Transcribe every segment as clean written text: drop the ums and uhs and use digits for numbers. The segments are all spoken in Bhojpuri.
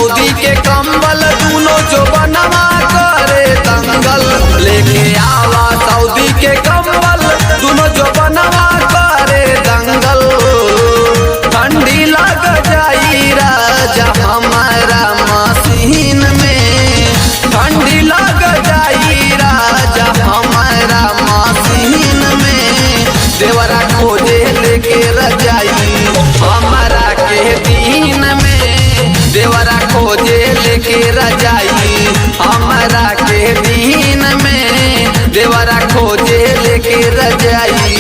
सऊदी के कंबल दूनो जो बनवा करे दंगल। लेके आवा सऊदी के कंबल दूनो जो बनवा करे दंगल। ठंडी लग जाई राजा हमारा मसीन में, ठंडी लग जाई राजा हमारा मसीन में। देवरा खोजे लेके रजाई हमारा के दीन में, देवरा खोजे लेके रजाई हमारा के दीन में, देवरा खोजे लेके रजाई।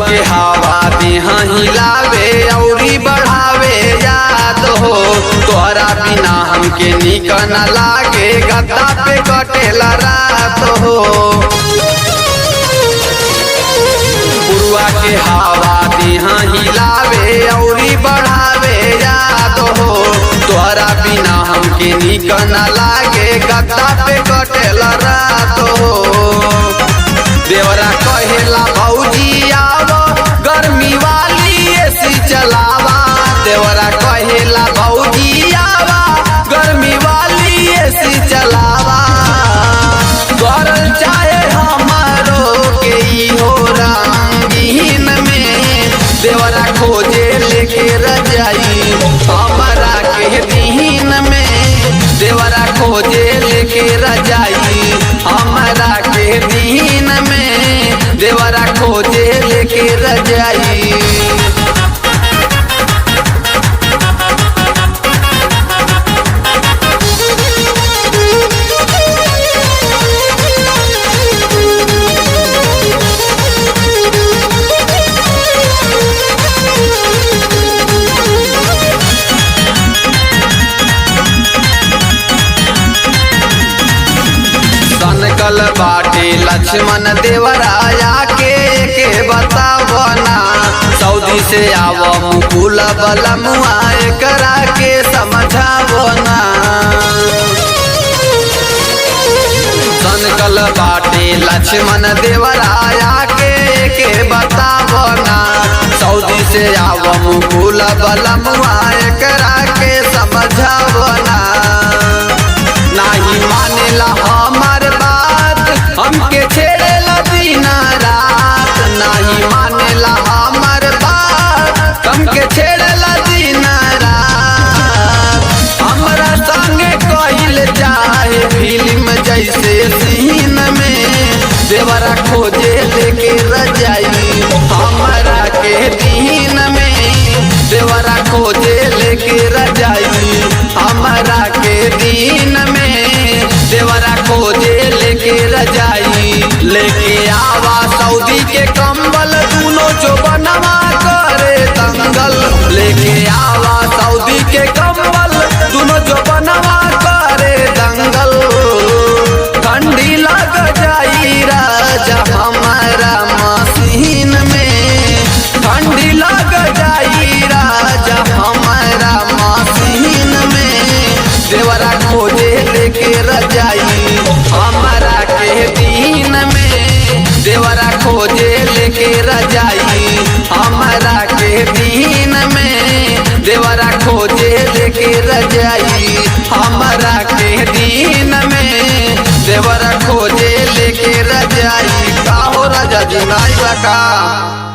के हवा देहा हिलावे औरी बढ़ावे याद हो। तोहरा बिना हमके निक न लागे गद्दा पे कटेला रात हो। पुरुआ के हवा देहा हिलावे औरी बढ़ावे याद हो। तोहरा बिना हमके निक न लागे गद्दा पे कटेला रात हो। देवरा कहेला भौजी आवा गर्मी वाली एसी चलावा। देवरा कहेला भौजी आवा गर्मी वाली एसी चलावा। करल चाहे हमारो के हो रंगीन में, देवरा खोजे लेके रजाई हमारा के दीन में, देवरा खोजे लेके रजाई हमारा के दीन में, देवरा खोजे लेके रजाई। सनकल बाटे लक्ष्मण देवराया के बतावना। सऊदी से आव मुकुल बलमुआ एकरा के समझावना। सनकल बाटे लक्ष्मण देवराया के बतावना। सऊदी से आव मुकुल बलमुआ एकरा के समझावना। नाही मानेला हमार बात हमके छेड़ेला दिन रात। नाही मानेला हमार बात हमके छेड़ेला दिन रात। हमरा संगे कइल चाहे फिल्म जैसे सीन में, देवरा खोजे लेके रजाई हमारा के दीन में, देवरा खोजे लेके रजाई हमारा के दीन में, देवरा खोजे लेके रजाई। लेके आवा सऊदी के कंबल दूनो जो बनवा करे दंगल। लेके आवा सऊदी के कंबल दूनो जो बनवा करे दंगल। ठंडी लग जाई राजा हमारा मसीन में, ठंडी लग जाई राजा हमारा मसीन में, देवरा खोजे लेके रजाई हमारा के दीन में, देवरा खोजे लेके रजाई हमारा के दीन में, देवरा खोजे लेके रजाई हमारा के दीन में, देवरा खोजे लेके रजाई। का हो राजा जी नाई का